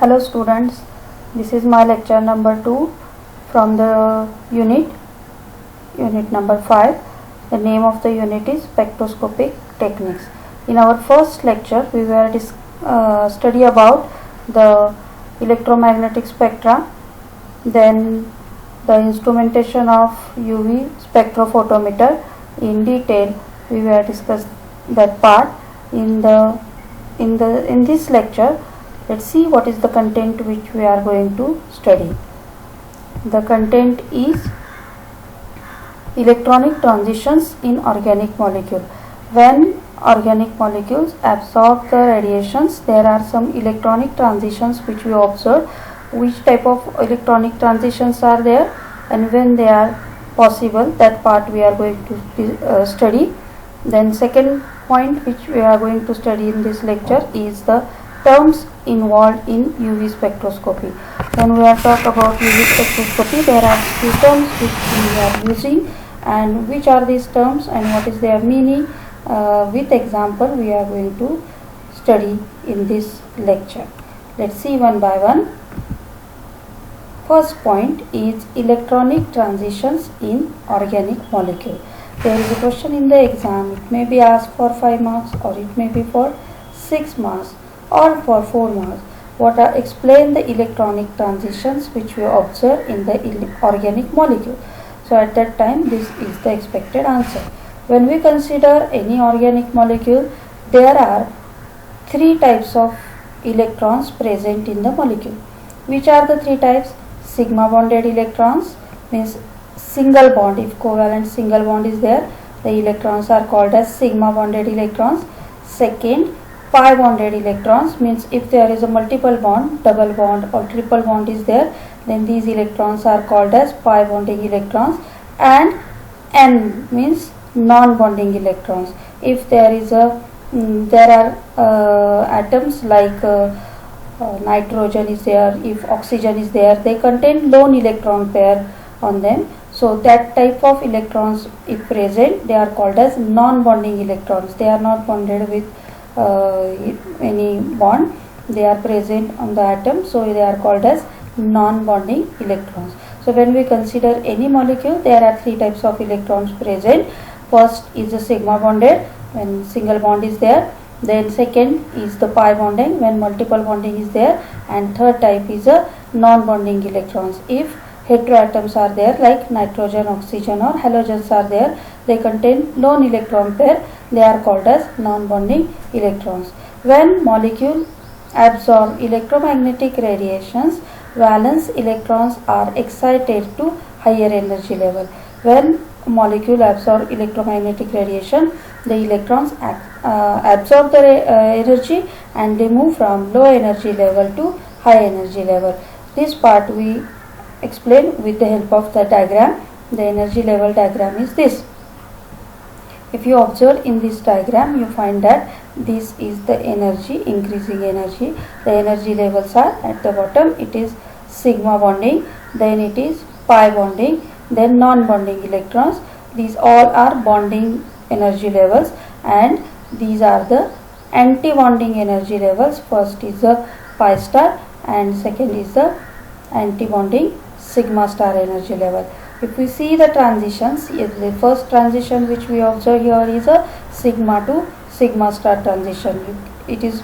Hello students, this is my lecture number 2 from the unit number 5. The name of the unit is spectroscopic techniques. In our first lecture we were study about the electromagnetic spectra, then the instrumentation of UV spectrophotometer. In detail we were discussed that part. In this lecture, let's see what is the content which we are going to study. The content is electronic transitions in organic molecule. When organic molecules absorb the radiations, there are some electronic transitions which we observe. Which type of electronic transitions are there and when they are possible, that part we are going to study. Then second point which we are going to study in this lecture is the terms involved in UV spectroscopy. When we are talk about UV spectroscopy, there are few terms which we are using, and which are these terms and what is their meaning. With example we are going to study in this lecture. Let's see one by one. First point is electronic transitions in organic molecule. There is a question in the exam. It may be asked for 5 marks or it may be for 6 marks or for 4 marks. Explain the electronic transitions which we observe in the organic molecule. So at that time this is the expected answer. When we consider any organic molecule, there are 3 types of electrons present in the molecule. Which are the 3 types? Sigma bonded electrons, means single bond. If covalent single bond is there, the electrons are called as sigma bonded electrons. Second, pi bonded electrons, means if there is a multiple bond, double bond or triple bond is there, then these electrons are called as pi bonding electrons. And N means non-bonding electrons. If there is there are atoms like nitrogen is there, if oxygen is there, they contain lone electron pair on them. So that type of electrons if present, they are called as non-bonding electrons. They are not bonded with any bond. They are present on the atom, so they are called as non-bonding electrons. So when we consider any molecule, there are 3 types of electrons present. First is the sigma bonded, when single bond is there. Then second is the pi bonding, when multiple bonding is there. And third type is a non-bonding electrons. If heteroatoms are there like nitrogen, oxygen or halogens are there, they contain lone electron pair, they are called as non-bonding electrons. When molecule absorb electromagnetic radiations, valence electrons are excited to higher energy level. When molecule absorb electromagnetic radiation, the electrons absorb the energy and they move from low energy level to high energy level. This part we explain with the help of the diagram. The energy level diagram is this. If you observe in this diagram, you find that this is the energy, increasing energy. The energy levels are at the bottom, it is sigma bonding, then it is pi bonding, then non-bonding electrons. These all are bonding energy levels, and these are the anti-bonding energy levels. First is the pi star and second is the anti-bonding sigma star energy level. If we see the transitions, the first transition which we observe here is a sigma to sigma star transition. It is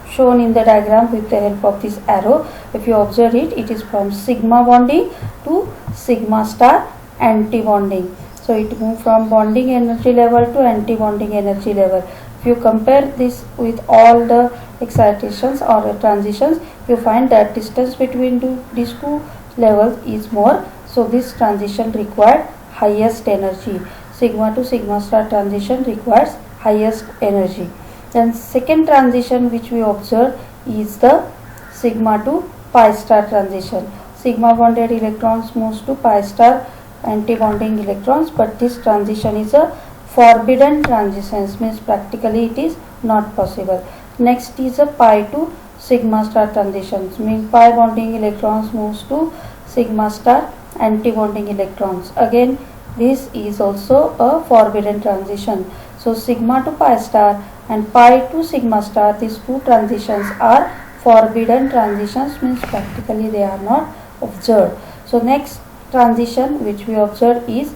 shown in the diagram with the help of this arrow. If you observe it, it is from sigma bonding to sigma star anti-bonding. So it moves from bonding energy level to anti-bonding energy level. If you compare this with all the excitations or transitions, you find that distance between these two levels is more. So this transition required highest energy. Sigma to sigma star transition requires highest energy. Then second transition which we observe is the sigma to pi star transition. Sigma bonded electrons moves to pi star anti-bonding electrons, but this transition is a forbidden transition, means practically it is not possible. Next is a pi to sigma star transitions, means pi bonding electrons moves to sigma star anti-bonding electrons. Again this is also a forbidden transition. So sigma to pi star and pi to sigma star, these two transitions are forbidden transitions, means practically they are not observed. So next transition which we observe is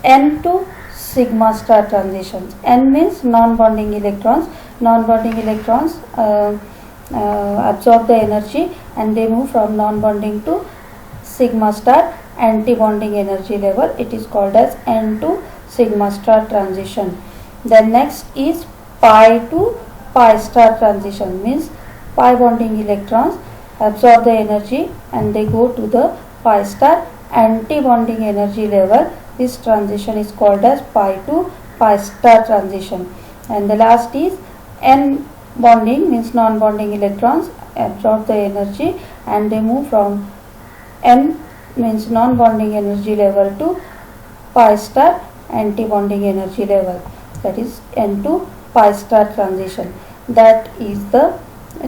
N to sigma star transitions. N means non-bonding electrons. Non-bonding electrons absorb the energy and they move from non-bonding to sigma star anti-bonding energy level. It is called as N to sigma star transition. Then next is pi to pi star transition, means pi bonding electrons absorb the energy and they go to the pi star anti-bonding energy level. This transition is called as pi to pi star transition. And the last is N bonding, means non-bonding electrons absorb the energy and they move from N means non-bonding energy level to pi star anti-bonding energy level, that is N to pi star transition. That is the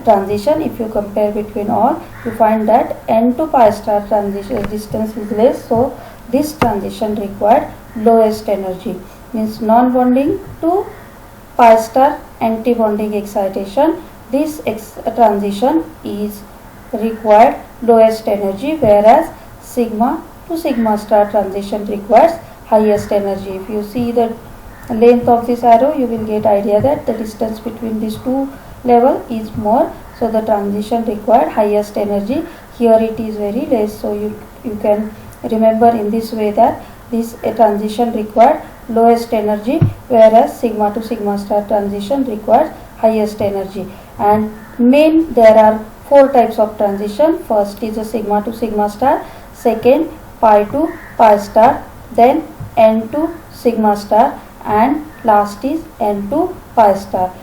transition. If you compare between all, you find that N to pi star transition distance is less, so this transition required lowest energy, means non-bonding to pi star anti-bonding excitation. This transition is required lowest energy, whereas sigma to sigma star transition requires highest energy. If you see the length of this arrow, you will get idea that the distance between these two level is more, so the transition required highest energy. Here it is very less, so you can remember in this way that this transition required lowest energy, whereas sigma to sigma star transition requires highest energy. And there are four types of transition. First is a sigma to sigma star, second pi to pi star, then N to sigma star, and last is N to pi star.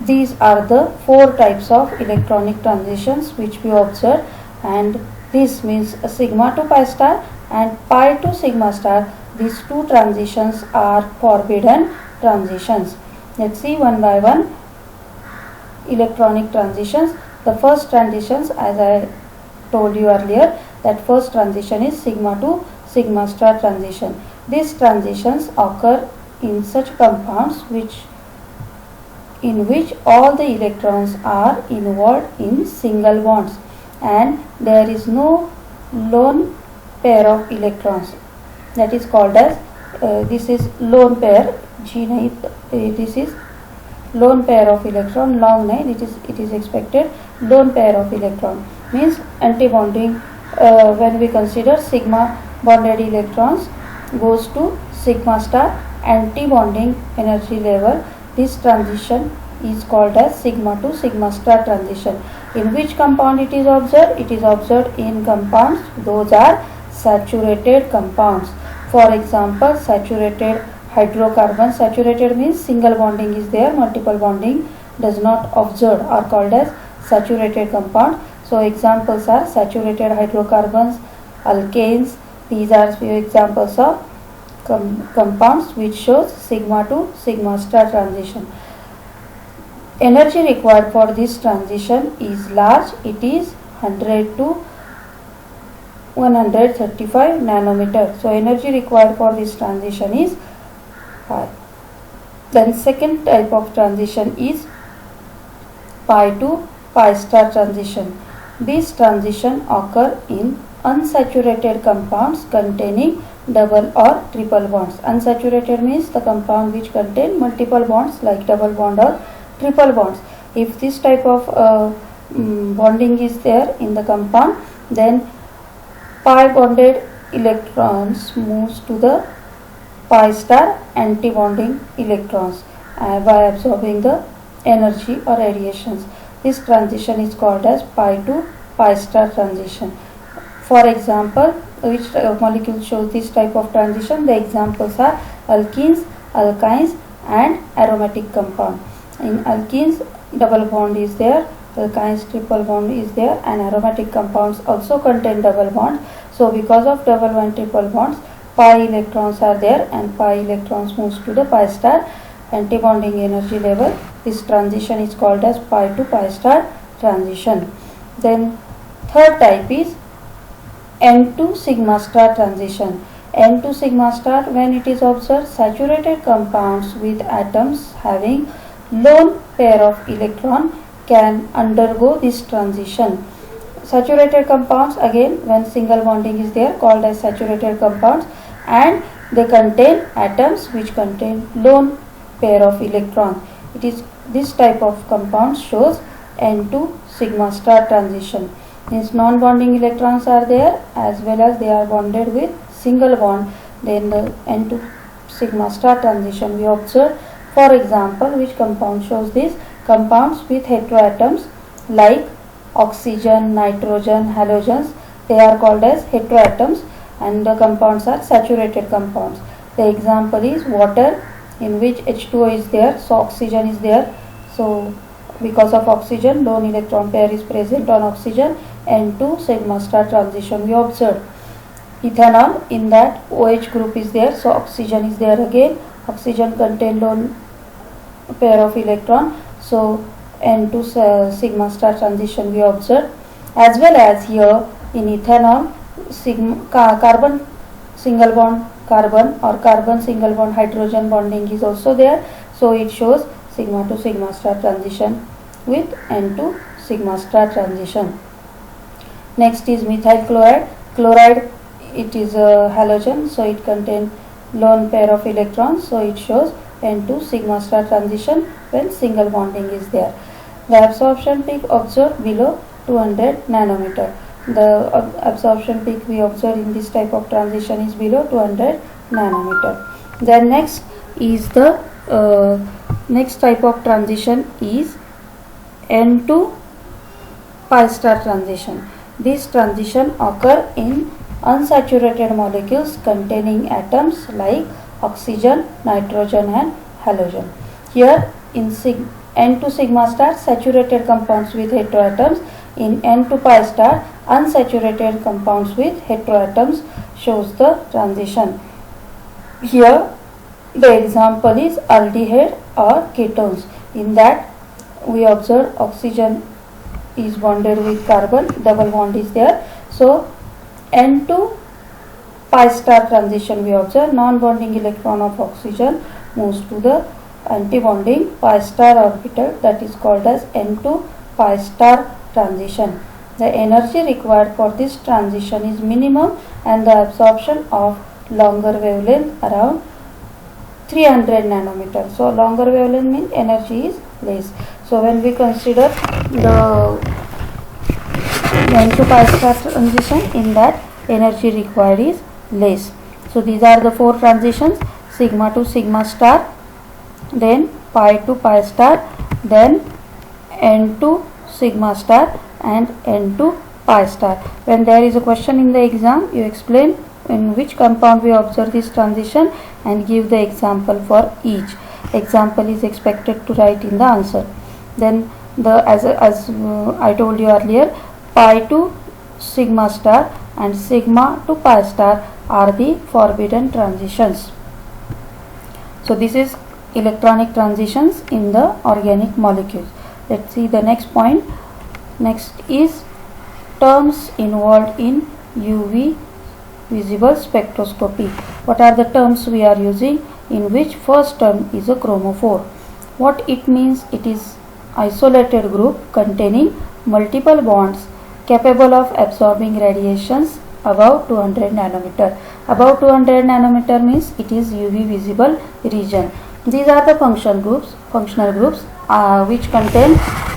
These are the four types of electronic transitions which we observe, and this means a sigma to pi star and pi to sigma star. These two transitions are forbidden transitions. Let's see one by one electronic transitions. The first transitions, as I told you earlier, that first transition is sigma to sigma star transition. These transitions occur in such compounds in which all the electrons are involved in single bonds and there is no lone pair of electrons. That is called as this is lone pair. This is lone pair of electron. Long nahi, it is expected lone pair of electron, means anti-bonding. When we consider sigma bonded electrons goes to sigma star anti-bonding energy level, this transition is called as sigma to sigma star transition. In which compound it is observed? It is observed in compounds, those are saturated compounds. For example, saturated hydrocarbons. Saturated means single bonding is there, multiple bonding does not observed, are called as saturated compound. So examples are saturated hydrocarbons, alkanes. These are few examples of compounds which shows sigma to sigma star transition. Energy required for this transition is large. It is 100 to 135 nanometer. So energy required for this transition is high. Then second type of transition is pi to pi star transition. This transition occur in unsaturated compounds containing double or triple bonds. Unsaturated means the compound which contain multiple bonds like double bond or triple bonds. If this type of bonding is there in the compound, then pi bonded electrons moves to the pi star anti-bonding electrons by absorbing the energy or radiations. This transition is called as pi to pi star transition. For example, which molecule shows this type of transition? The examples are alkenes, alkynes and aromatic compound. In alkenes, double bond is there, alkynes triple bond is there, and aromatic compounds also contain double bonds. So because of double and triple bonds, pi electrons are there and pi electrons moves to the pi star anti-bonding energy level. This transition is called as pi to pi star transition. Then third type is N to sigma star transition. N to sigma star, when it is observed, saturated compounds with atoms having lone pair of electron can undergo this transition. Saturated compounds, again when single bonding is there, called as saturated compounds, and they contain atoms which contain lone pair of electrons. It is this type of compound shows N2 sigma star transition. Means non-bonding electrons are there as well as they are bonded with single bond. Then the N2 sigma star transition we observe. For example, which compound shows this? Compounds with heteroatoms like oxygen, nitrogen, halogens, they are called as heteroatoms, and the compounds are saturated compounds. The example is water, in which H2O is there, so oxygen is there. So because of oxygen, lone electron pair is present on oxygen, N2 sigma star transition we observe. Ethanol, in that OH group is there, so oxygen is there again. Oxygen contain lone pair of electron, so N2 sigma star transition we observe. As well as here in ethanol, carbon single bond carbon or carbon single bond hydrogen bonding is also there, so it shows sigma to sigma star transition with N2 sigma star transition. Next is methyl chloride. Chloride, it is a halogen, so it contains lone pair of electrons, so it shows N2 sigma star transition when single bonding is there. The absorption peak observed below 200 nanometer. The absorption peak we observe in this type of transition is below 200 nanometer. Then next is the next type of transition is N2 pi star transition. This transition occur in unsaturated molecules containing atoms like oxygen, nitrogen and halogen. Here in N2 sigma star, saturated compounds with heteroatoms. In N2 pi star, unsaturated compounds with heteroatoms shows the transition. Here the example is aldehyde or ketones. In that we observe oxygen is bonded with carbon, double bond is there. So N2 pi star transition we observe, non-bonding electron of oxygen moves to the anti-bonding pi star orbital, that is called as N2 pi star transition. The energy required for this transition is minimum and the absorption of longer wavelength around 300 nanometer. So longer wavelength means energy is less. So when we consider the N2 pi star transition, in that energy required is less. So these are the four transitions: sigma to sigma star, then pi to pi star, then N2 sigma star and N2 pi star. When there is a question in the exam, you explain in which compound we observe this transition and give the example for each. Example is expected to write in the answer. Then as I told you earlier, pi to sigma star and sigma to pi star are the forbidden transitions. So this is electronic transitions in the organic molecules. Let's see the next point. Next is terms involved in UV visible spectroscopy. What are the terms we are using? In which first term is a chromophore. What it means? It is isolated group containing multiple bonds capable of absorbing radiations above 200 nanometer. Above 200 nanometer means it is UV visible region. These are the functional groups which contain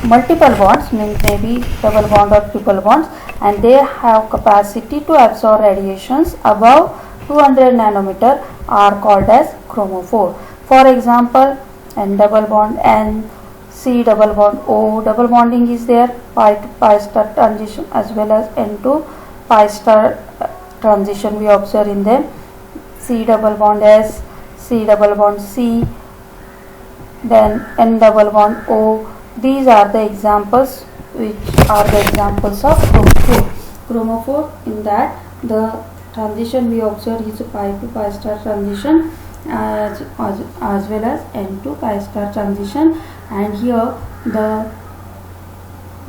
multiple bonds, means maybe double bond or triple bonds, and they have capacity to absorb radiations above 200 nanometer are called as chromophore. For example, N double bond N, C double bond O, double bonding is there, pi to pi star transition as well as N2 pi star transition we observe in them. C double bond S, C double bond C, then N double bond O. These are the examples which are the examples of chromophore. Chromophore, in that the transition we observe is a pi to pi star transition as well as N2 pi star transition, and here the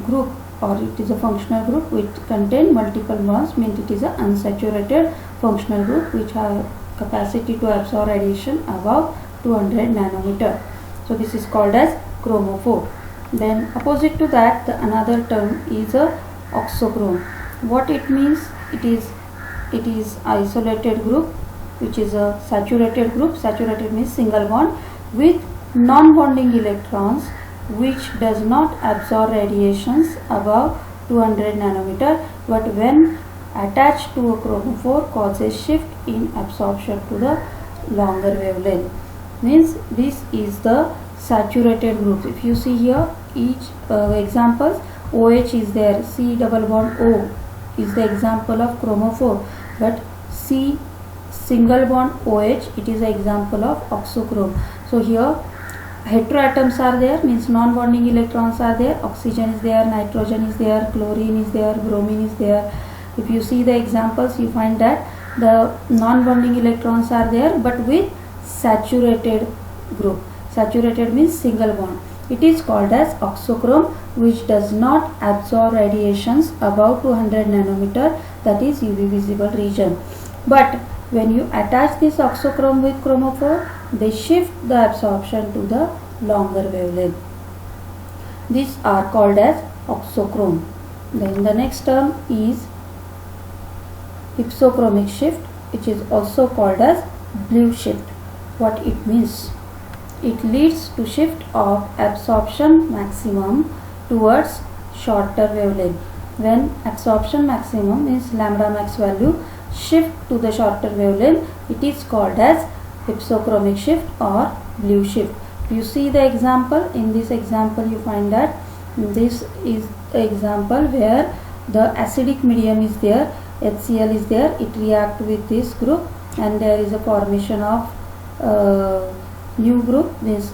group, or it is a functional group which contain multiple bonds, means it is a unsaturated functional group which have capacity to absorb radiation above 200 nanometer. So this is called as chromophore. Then opposite to that, the another term is a oxochrome. What it means? It is isolated group, which is a saturated group. Saturated means single bond with non-bonding electrons, which does not absorb radiations above 200 nanometer, but when attached to a chromophore causes shift in absorption to the longer wavelength. Means this is the saturated group. If you see here, each examples, OH is there, C double bond O is the example of chromophore, but C single bond OH, it is an example of oxochrome. So here heteroatoms are there, means non-bonding electrons are there, oxygen is there, nitrogen is there, chlorine is there, bromine is there. If you see the examples, you find that the non-bonding electrons are there, but with saturated group. Saturated means single bond. It is called as oxochrome, which does not absorb radiations above 200 nanometer, that is UV visible region. But when you attach this oxochrome with chromophore, they shift the absorption to the longer wavelength. These are called as oxochrome. Then the next term is hypsochromic shift, which is also called as blue shift. What it means? It leads to shift of absorption maximum towards shorter wavelength. When absorption maximum means lambda max value shift to the shorter wavelength, it is called as hypsochromic shift or blue shift. You see the example. In this example, you find that this is the example where the acidic medium is there, HCl is there, it reacts with this group and there is a formation of new group. This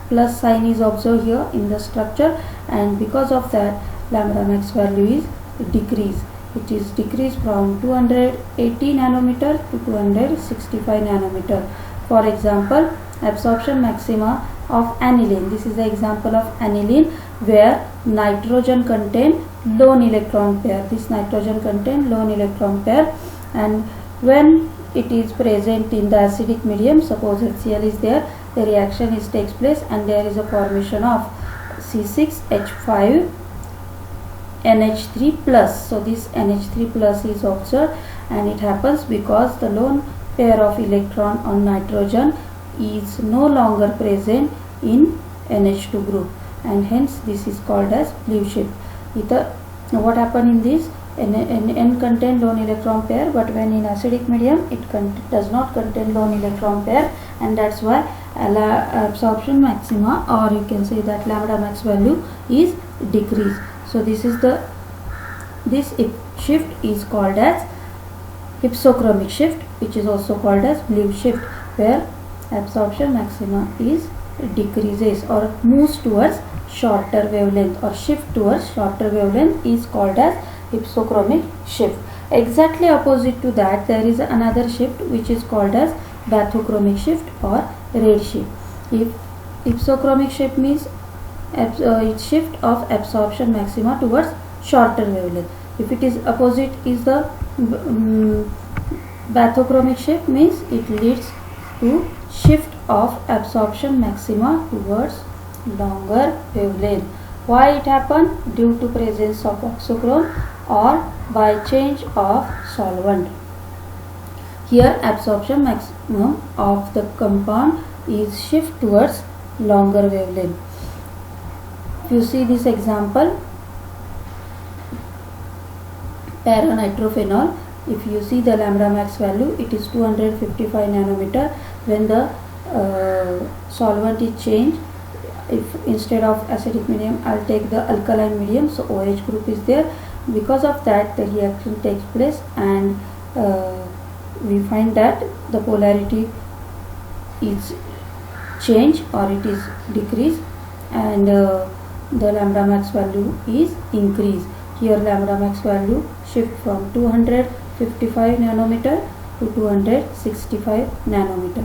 plus sign is observed here in the structure, and because of that lambda max value is decreased. It is decreased from 280 nanometer to 265 nanometer. For example, absorption maxima of aniline. This is the example of aniline where nitrogen contain lone electron pair. This nitrogen contain lone electron pair, and when it is present in the acidic medium, suppose HCl is there, the reaction takes place and there is a formation of C6H5 NH3 plus. So this NH3 plus is observed, and it happens because the lone pair of electron on nitrogen is no longer present in NH2 group, and hence this is called as blue shift. What happened in this? N contain lone electron pair, but when in acidic medium it does not contain lone electron pair, and that's why absorption maxima, or you can say that lambda max value, is decreased. So this shift is called as hypsochromic shift, which is also called as blue shift, where absorption maxima is decreases or moves towards shorter wavelength, or shift towards shorter wavelength is called as hypsochromic shift. Exactly opposite to that, there is another shift which is called as bathochromic shift or red shift. If hypsochromic shift means it's shift of absorption maxima towards shorter wavelength. If it is opposite is the bathochromic shift, means it leads to shift of absorption maxima towards longer wavelength. Why it happened? Due to presence of oxochrome or by change of solvent. Here absorption maximum of the compound is shift towards longer wavelength. If you see this example, para-nitrophenol, if you see the lambda max value, it is 255 nanometer. When the solvent is changed, if instead of acidic medium I'll take the alkaline medium, so OH group is there. Because of that, the reaction takes place, and we find that the polarity is changed or it is decreased, and the lambda max value is increased. Here lambda max value shift from 255 nanometer to 265 nanometer.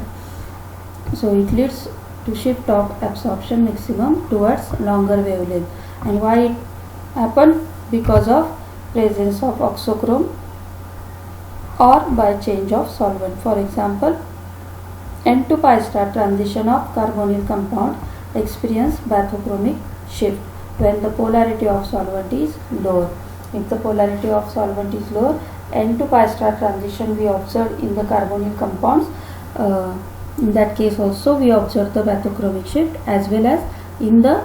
So it leads to shift of absorption maximum towards longer wavelength. And why it happened? Because of presence of oxochrome or by change of solvent. For example, N to pi star transition of carbonyl compound experience bathochromic shift when the polarity of solvent is lower. If the polarity of solvent is lower, N to pi star transition we observed in the carbonyl compounds. In that case also we observe the bathochromic shift, as well as in the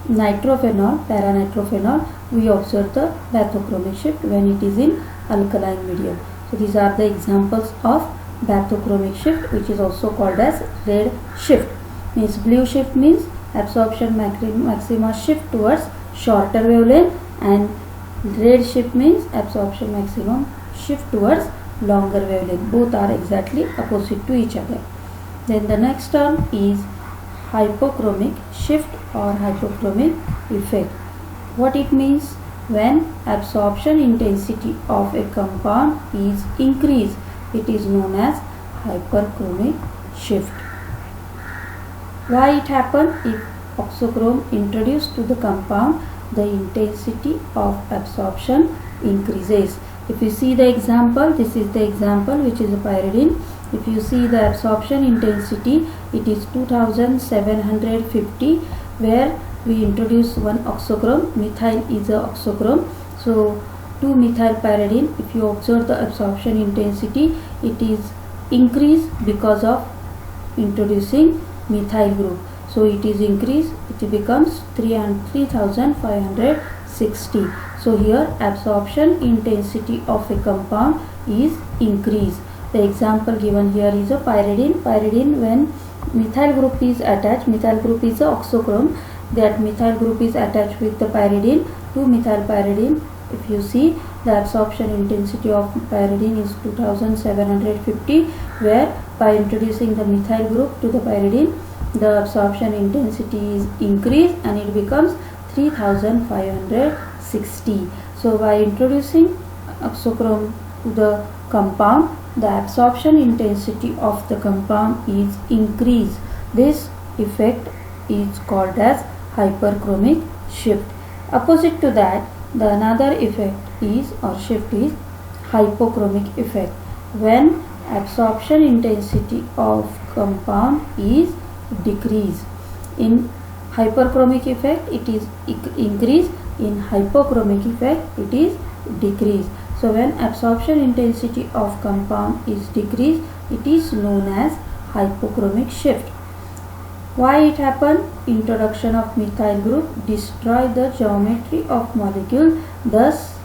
nitrophenol, paranitrophenol, we observe the bathochromic shift when it is in alkaline medium. So these are the examples of bathochromic shift, which is also called as red shift. Means blue shift means absorption maxima shift towards shorter wavelength, and red shift means absorption maximum shift towards longer wavelength. Both are exactly opposite to each other. Then the next term is hypochromic shift or hypochromic effect. What it means? When absorption intensity of a compound is increased, it is known as hyperchromic shift. Why it happens? If oxochrome introduced to the compound, the intensity of absorption increases. If you see the example, this is the example which is a pyridine. If you see the absorption intensity, it is 2750, where we introduce one oxochrome. Methyl is a oxochrome. So 2-methylpyridine, if you observe the absorption intensity, it is increased because of introducing methyl group. So it is increased, it becomes 3560. So here absorption intensity of a compound is increased. The example given here is a pyridine. Pyridine, when methyl group is attached, methyl group is a oxochrome, that methyl group is attached with the pyridine, 2-methylpyridine. If you see, the absorption intensity of pyridine is 2750, where by introducing the methyl group to the pyridine, the absorption intensity is increased and it becomes 3560. So by introducing oxochrome to the compound, the absorption intensity of the compound is increased. This effect is called as hyperchromic shift. Opposite to that, the another effect is, or shift is, hypochromic effect. When absorption intensity of compound is decreased. In hyperchromic effect it is increased, in hypochromic effect it is decreased. So when absorption intensity of compound is decreased, it is known as hypochromic shift. Why it happened? Introduction of methyl group destroy the geometry of molecule, thus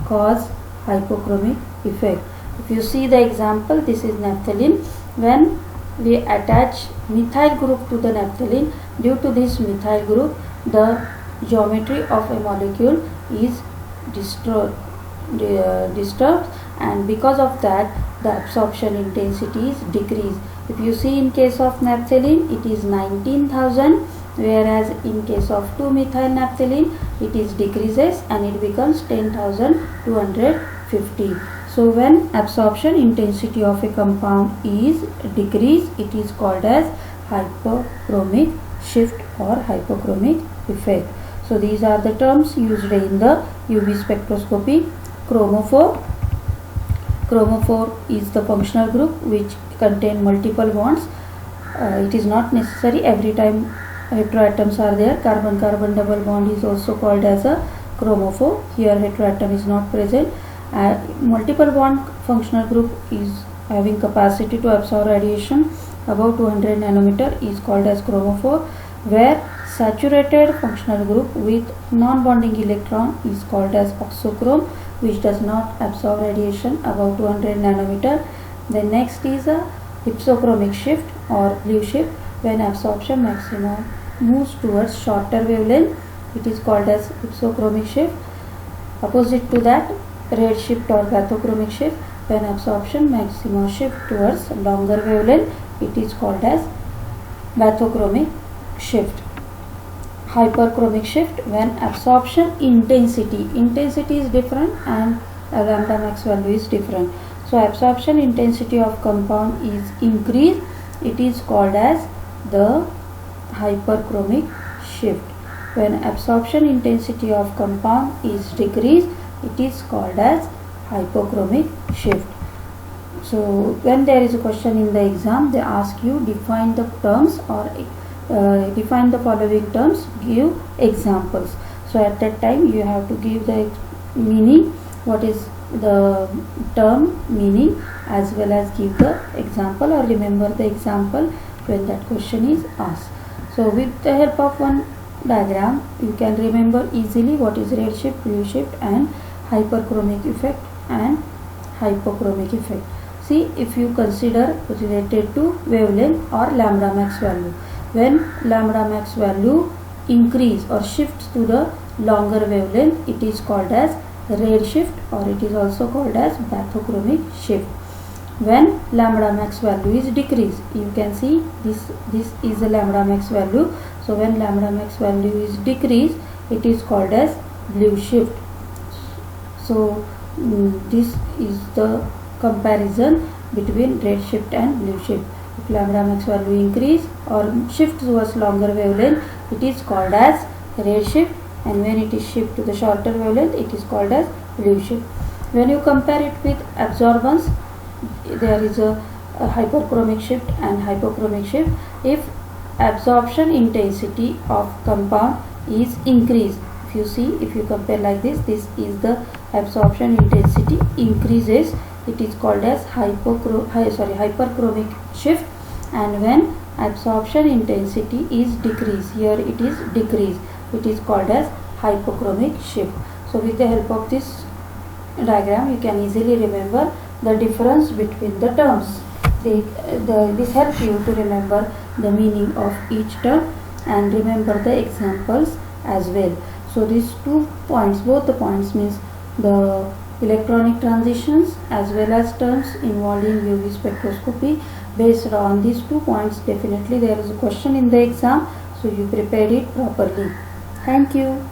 cause hypochromic effect. If you see the example, this is naphthalene. When we attach methyl group to the naphthalene, due to this methyl group, the geometry of a molecule is disturbed, and because of that the absorption intensity is decreased. If you see, in case of naphthalene it is 19,000, whereas in case of 2-methyl naphthalene it is decreases and it becomes 10,250. So when absorption intensity of a compound is decreased, it is called as hypochromic shift or hypochromic effect. So these are the terms used in the UV spectroscopy. Chromophore. Chromophore is the functional group which contain multiple bonds. It is not necessary every time heteroatoms are there. Carbon-carbon double bond is also called as a chromophore. Here heteroatom is not present. Multiple bond functional group is having capacity to absorb radiation above 200 nanometer is called as chromophore, where saturated functional group with non-bonding electron is called as oxochrome, which does not absorb radiation above 200 nanometer. The next is a hypsochromic shift or blue shift, when absorption maximum moves towards shorter wavelength, it is called as hypsochromic shift. Opposite to that, red shift or bathochromic shift, when absorption maximum shift towards longer wavelength, it is called as bathochromic shift. Hyperchromic shift, when absorption intensity is different and lambda max value is different. So absorption intensity of compound is increased, it is called as the hyperchromic shift. When absorption intensity of compound is decreased, it is called as hypochromic shift. So when there is a question in the exam, they ask you define the terms or define the following terms, give examples. So at that time you have to give the meaning, what is the term meaning, as well as give the example or remember the example when that question is asked. So with the help of one diagram you can remember easily what is redshift, blue shift and hyperchromic effect and hypochromic effect. See, if you consider related to wavelength or lambda max value, when lambda max value increase or shifts to the longer wavelength, it is called as red shift or it is also called as bathochromic shift. When lambda max value is decreased, you can see this is the lambda max value. So when lambda max value is decreased, it is called as blue shift. So this is the comparison between red shift and blue shift. If lambda max value increase or shift towards longer wavelength, it is called as red shift, and when it is shift to the shorter wavelength, it is called as blue shift. When you compare it with absorbance, there is a hyperchromic shift and hypochromic shift. If absorption intensity of compound is increased, if you see, if you compare like this is the absorption intensity increases, it is called as hyperchromic shift, and when absorption intensity is decreased, here it is decreased, it is called as hypochromic shift. So with the help of this diagram you can easily remember the difference between the terms. This helps you to remember the meaning of each term and remember the examples as well. So these 2 points, both the points means the electronic transitions as well as terms involved in UV spectroscopy. Based on these 2 points, definitely there is a question in the exam, so you prepared it properly. Thank you.